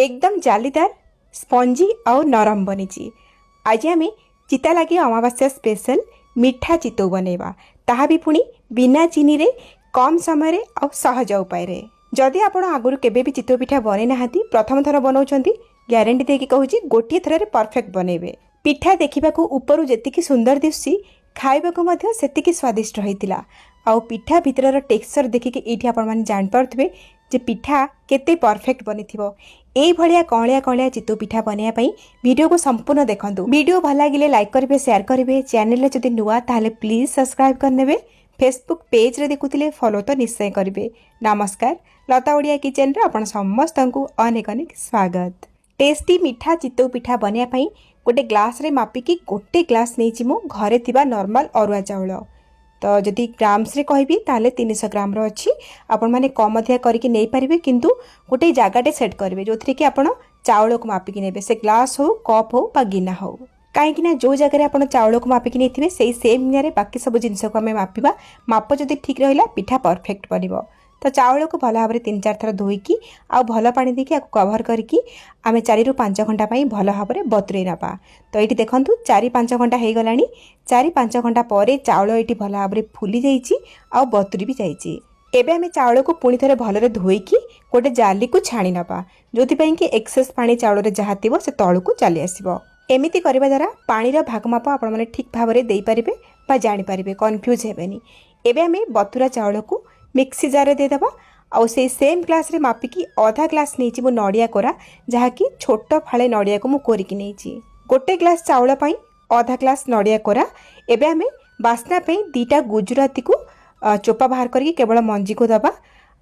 एकदम जालीदार स्पंजी और नरम बनी। आज आम चिता लगी अमावास्या स्पेशल मिठा चितौ बनैबा, ताहा भी पुणी बिना चीनी रे कम समय रे और सहज उपाय रे। जदि आपण आगुरु केबे भी चितौ पिठा बनै नाहांती, प्रथम थर बनाउछंती, ग्यारंटी देकी कहूची गोटे थर रे परफेक्ट बनैबे। पिठा देखिबाकू उपरु जेतिकी सुंदर दिसुची, खाइबाकू मध्य सेतिकी स्वादिष्ट रहितिला। आउ पिठा भितरर टेक्सचर देखिके एठी आपण माने जान पारथबे जे पिठा केते परफेक्ट बनिथिबो। एई भलिया कळिया कळिया चितौ पिठा बनिया पई वीडियो को संपूर्ण देखंतु। वीडियो भल लागिले लाइक करिवे, शेयर करिवे। चैनल रे जदि नुआ ताहले प्लीज सब्सक्राइब करनेबे। फेसबुक पेज रे देखुतिले फॉलो तो निश्चय करिवे। नमस्कार, लता ओडिया किचन रे आपण समस्तंकु अनेक अनेक स्वागत। टेस्टी मिठा चितौ पिठा बनिया पई गोटे ग्लास रे मापिकी गोटे ग्लास नेछि मु घरे थिबा नॉर्मल अरुआ चाउल। तो जदि ग्राम्स रे कहबी ताले 300 ग्राम रो अछि। आपण माने कम अधिया करके नै परिबे, किंतु गोटे जगाटे सेट करिवे जोथरे कि आपण चाउल को मापिकी नेबे। से ग्लास हो, कप हो बा गिना हो, काहेकि ना जो जगह आपण चाउल को मापिकी नेथिबे सेही सेम गिना रे बाकी सब जिंस को हमें मापिबा। माप जदि ठीक रहिला पिठा परफेक्ट बनिबो। तो चाउल को भल भाव 3-4 थर धोईकी आ भल पानी देकी कवर करके आम 4 ରୁ 5 घंटा भल भाव में बतुरे नवा। तो ये देखूँ 4-5 घंटा हो गला। 4-5 घंटा पर चाउल ये भल भाव में फुली जा बतुरी भी जाइए। एबे आम चाउल को पुणी थे भल धोईकी गोटे जाली को छाणी नवा, जो कि एक्सेस पानी चाउल जहाँ थी से तलू को चली आसो। एमती करने द्वारा पानीर भागमाप आपण मैंने ठीक भाव में देपारे बा जानीपारे, कन्फ्यूज हेबेनी। एबे आम बतुरा चाउल को मिक्सी जार रे देदेबा। आउ से सेम ग्लास रे मापिकी आधा ग्लास नेछि मु नडिया कोरा, जहाँकि छोट फाळे नडिया को मु कोरिकी नेछि। गोटे ग्लास चाउल पई आधा ग्लास नडिया कोरा। एबे आमे बास्ना पे 2टा गुजराती को चोपा बाहर करके केवल मंजी को दबा।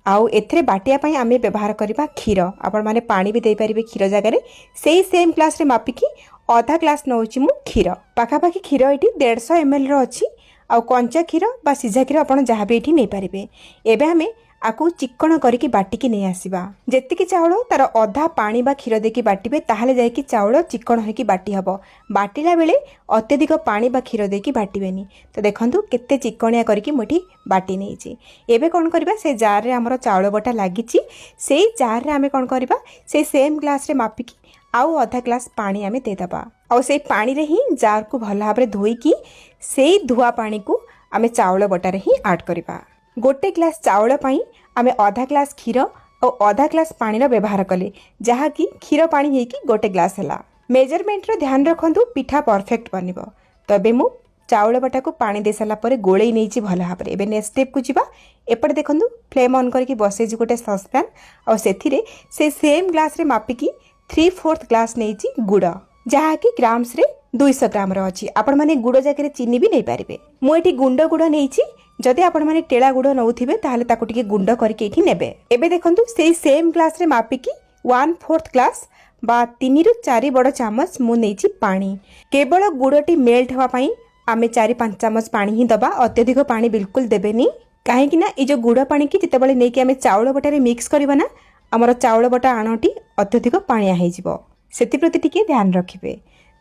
आउ एथरे बाटिया पई आमे व्यवहार करबा क्षीर। आपण माने पानी भी दे परिबे क्षीर जगह रे। सेही सेम ग्लास रे मापिकी आधा ग्लास नउछि मु क्षीर। पाखापाखि क्षीर एठी 150 ml रो अछि। आउ कंचा क्षीर बा सीझा क्षीर आपण जहाँ भी एठी नै पारिबे। एबे आमे आकु चिक्कण करिकी बाटिकी नै आसीबा। जेतिकी चाउल तार अधा पानी बा क्षीर देकी बाटिबे, ताहाले जायकी चाउल चिक्कण होइकी बाटी हबो। बाटिला बेले अत्यधिक पानी बा क्षीर देकी बाटिबेनी। तो देखंतु केते चिक्कणिया करिकी मुठी बाटी नैछि। एबे कोन करबा, से जार रे हमर चाउल बटा लागिछि, सेही जार रे आमे कोन करबा, से सेम ग्लास रे मापिकी आउ आधा ग्लास पानी आमे देदबा। आउ से पानी रे ही जार को भल भाव में धोईकी सेही धुआ पानी को आमे चाउल बटार ही ऐड करबा। गोटे ग्लास चाउल पई आमे आधा ग्लास क्षीर और आधा ग्लास पानी रो व्यवहार कले, जहाँ कि क्षीर पानी हेकी गोटे ग्लास हला। मेजरमेंट रो ध्यान रखंतु, पिठा परफेक्ट बनिबो। तबे मु चाउल बटा को पानी दे साला परे गोळेई नेछि भल भाव में। एबे नेक्स्ट स्टेप को जिबा। एपटे देखंतु फ्लेम ऑन करके बसेछि गोटे सॉसपैन, और सेथिरे से सेम ग्लास रे मापिकी 3/4 ग्लास नेछि गुड़, जहाँ कि ग्राम्स रे 200 ग्राम रो अछि। आपण माने गुड़ जगह चीनी भी नै पारिबे। मु एठी गुंड गुड़ नेछि। जदि आपण माने टेला गुड़ नउथिबे ताहाले ताकु टिके गुंड करके एठी नेबे। एबे देखंतु सेही सेम ग्लास रे मापिकी 1/4 ग्लास बा 3 ରୁ 4 बड़ चामच मु नेछि पानी। केवल गुड़टी मेल्ट हवा पई आमे 4-5 चामच पानी ही दबा। अत्यधिक पानी बिल्कुल देबेनी, काहेकि ना ए जो गुड़ पानी की जेतेबेले नेकी आमे चाउल बटारे मिक्स करबा ना, हमर चाउल बटा आणटी अत्यधिक पानिया हो जिवो। सेति प्रति टिके ध्यान रखिबे।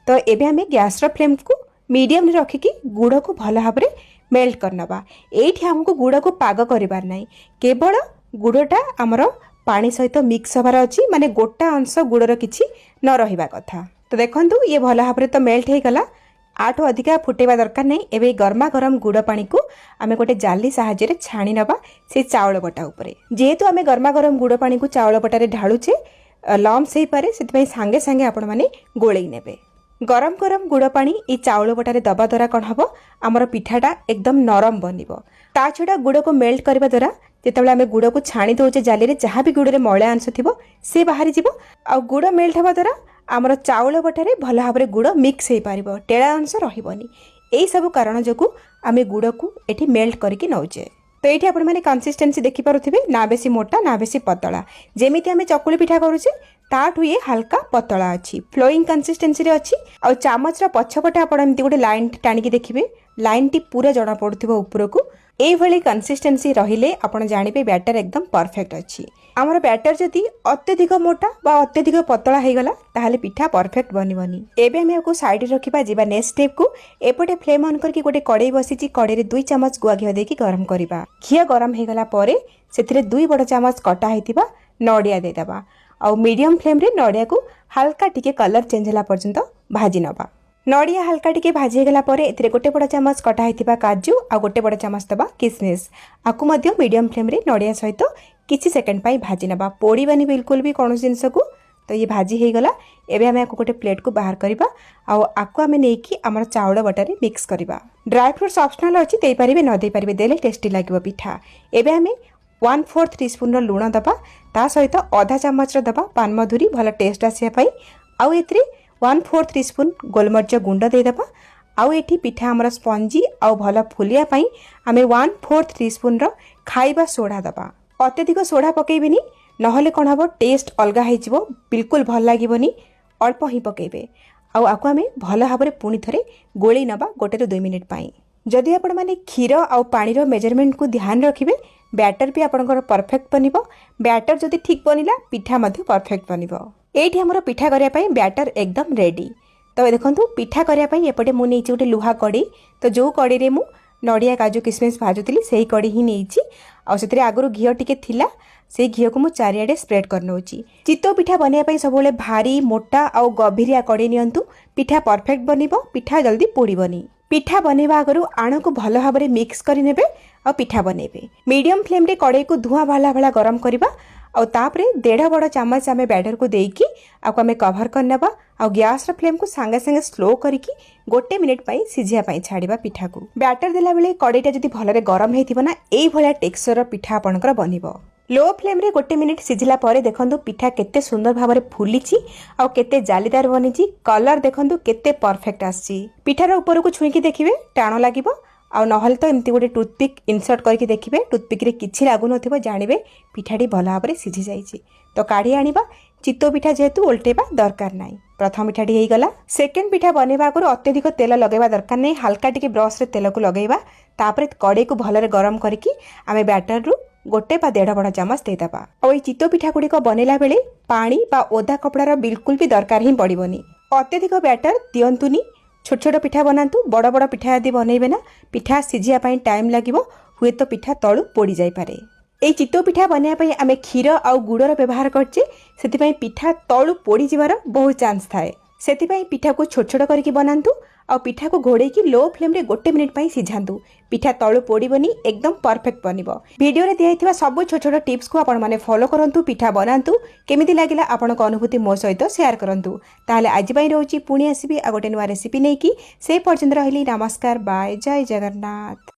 तो एबे आमे गैस रो फ्लेम को मीडियम रे रखिकी गुड़ को भल भाव में मेल्ट करनबा। एठी हमको गुड़ को पाग करिबार नै, केवल गुड़टा हमर पानी सहित मिक्स हबार अछि, माने गोटा अंश गुड़र किछि न रहिबा कथा। तो देखंतु ये भल भाव में तो मेल्ट हे गला। आठो अधिका फुटेबा दरकार नै। एबे गरमा गरम गुड़ पानी को आमे गोटे जाली सहायता रे छाणी नबा से चाउल बटा उपरे। जेहेतु आमे गरमा गरम गुड़ पानी को चाउल बटारे ढाळुचे, लम्स हे पारे, सेति सांगे सांगे आपण माने गोळेई नेबे। गरम गरम गुड़ पानी ई चाउल बटारे दबा द्वारा कौन हम आमर पिठाटा एकदम नरम बनिबो। ता छड़ा गुड़ को मेल्ट करबा द्वारा जेतेबेले आमे गुड़ को छाणी दोचे जाली रे, जहाँ भी गुड़ रे मयला अंश थिबो से बाहरी जिवो। आ गुड़ मेल्ट हवा द्वारा आमर चाउल बटारे भल भाव में गुड़ मिक्स हो पारिबो, टेड़ा अंश रहिबोनी। एई सब कारण जोगु आमे गुड़ को एठी मेल्ट करके नौचे। तो ये आपण मैंने कंसिस्टेंसी देखी पारुथिबे, ना बेसी मोटा ना बेसी पतला। जेमिति आमे चकुली पिठा करूचे ताठु ये हल्का पतला अच्छी, फ्लोइंग कंसिस्टेंसी रे अच्छी। आ चामच रा पछपटे आपण एमती गोटे लाइन टाणिकी देखिबे, लाइन टी पूरा जणा पड़ुथिबो उपरकू। एई भली कंसिस्टेंसी रहिले आपण जानिबे बैटर एकदम परफेक्ट अच्छी। आमर बैटर जदि अत्यधिक मोटा बा अत्यधिक पतला हो गला ताहले पिठा परफेक्ट बनिबनी। एबे हम याको साइड रे रखिबा। जिबा नेक्स्ट स्टेप को एपटे फ्लेम ऑन करके गोटे कड़ाई बसीची, कड़ाई रे 2 चामच गुआ घिया देकी गरम करिबा। घिया गरम हो गला परे सेथिरे 2 बड़ चामच कटा हेतिबा नडिया देदबा। ଆଉ ମିडिୟମ फ्लेम नड़िया को हल्का टिके कलर चेंज होला पर्यंत भाजी नबा। नड़िया हल्का टिके भाजी गला परे एथिरे गोटे बड़ चामच कटा होइतिबा काजू आ गोटे बड़ चामच दबा किसमिस आकु मध्य मीडियम फ्लेम रे नड़िया सहित किछि सेकंड पाई भाजी नबा। पोड़ीबानी बिल्कुल भी कौन जिनस को। तो ये भाजी हो गला। एबे हमें आपको गोटे प्लेट को बाहर करबा आउ आकु हमें नेकी हमर चाउल बटारे मिक्स करबा। ड्राई फ्रूट्स ऑप्शनल अछि देई परिबे न देई परिबे देले टेस्टी लागिबो पिठा। एबे हमें 1/4 टीस्पून रो लूण दबा ता सहित आधा चामच रो दबा पान मधुरी भल टेस्ट आसिया पई आउ एथरे 1/4 टीस्पून गोलमरिच गुंड दे दबा। आउ एठी पिठा हमर स्पंजी आउ भल फुलिया पई हमें 1/4 टीस्पून रो खाइबा सोडा दबा। अत्यधिक सोडा पकेइबेनी नहले कौन हम टेस्ट अलग हो बिल्कुल भल लगे। अल्प ही पकेबे आउ आकु आमे भल भाव में पुणी थे गोली नबा 1 ରୁ 2 मिनिट पाई। जदि आपण माने क्षीर आउ पानी मेजरमेंट को ध्यान रखिबे बैटर भी आपनकर परफेक्ट बनिबो। बैटर जदि ठीक बनिला पिठा मध्य परफेक्ट बनिबो। एठी हमर पिठा करिया पई बैटर एकदम रेडी। तो देखंतु पिठा करिया पई एपटे मु नेछि गोटे लुहा कड़ी। तो जो कड़ी रे मु नड़िया काजू किसमिस भाजुली से कड़ी ही नहीं आगे आगुरी घी टिके थिला से घी को मु चारियाडे स्प्रेड कर नौची। चितो पिठा बनैया सब भारी मोटा आउ गभीरिया कड़ी नियंतु पिठा परफेक्ट बनिबो। पिठा जल्दी पोड़ीबनी। पिठा बनैबा आगरु आण को भल भाव में मिक्स करिनेबे आ पिठा बनैबे। मीडियम फ्लेम रे कड़ाई को धुआं बाला भाला गरम करबा आउ तापरे 1.5 बड़ चामच आमे बैटर को देकी आको आमे कवर करनेबा आउ गैस रो फ्लेम को संगे संगे स्लो करिकी 1 मिनिट पई सिझिया पई छाड़ीबा पिठा को। बैटर देला बेले कड़ाईटा जदि भलरे गरम हेतिबो ना एई भलिया टेक्सचर पिठा आपनकर बनिबो। लो फ्लेम रे 1 मिनिट सिझिला परे देखंतु पिठा केते सुंदर भाव में फुलीची आउ केते जालीदार बनिची। कलर देखंतु केते परफेक्ट आसी। पिठार ऊपर को छुईकी देखिबे टाण लागिबो आउ नहले तो एमती गोटे टूथपिक इनसर्ट करके देखिए टूथपिक रे किछि लागु नथिबो जानबे पिठाटी भल भाव में सिझी जाइछि। तो काढ़ी आनिबा। चितो पिठा जेहेतु उल्टेबा दरकार नाही। प्रथम पिठाटी हो गला। सेकेंड पिठा बनैबा आगु अत्यधिक तेल लगेबा दरकार नहीं। हल्का टिके ब्रश रे तेल को लगेबा तापरे कड़ाई को भलरे गरम करके आमे बैटर रु 1 ବା 1.5 बड़ चामच देदेबा। और ये चितो पिठा गुड़िक बनैला बेले पानी बा ओदा कपड़ार बिल्कुल भी दरकार ही पड़िबनी। अत्यधिक बैटर दियंतुनी। छोट छोट पिठा बनातु। बड़ बड़ पिठा यदि बनैबे ना पिठा सिझिया पई टाइम लागिबो हुए तो पिठा तळु पोड़ी जाई पारे। ए चितो पिठा बनैया पई आमे क्षीर आउ गुड़र व्यवहार करछे सेति पई पिठा तळु पोड़ी जिवार बहुत चांस थाए। सेति पई पिठा को छोट छोट करके बनातु और पिठा को घोड़े की लो फ्लेम रे 1 मिनिट पई सिझांतु। पिठा तळु पोड़ीबनी एकदम परफेक्ट बनिबो। वीडियो रे दिया सब छोट छोट टिप्स को आपण माने फॉलो करंतु। पिठा बनातु। केमिति लागिला आपनक अनुभूति मो सहित शेयर करंतु। ताले आज पई रहउची पुणी आसीबी आ गोटे नुवा रेसिपी नेकी। से पर्यंत रहली नमस्कार बाय जय जगन्नाथ।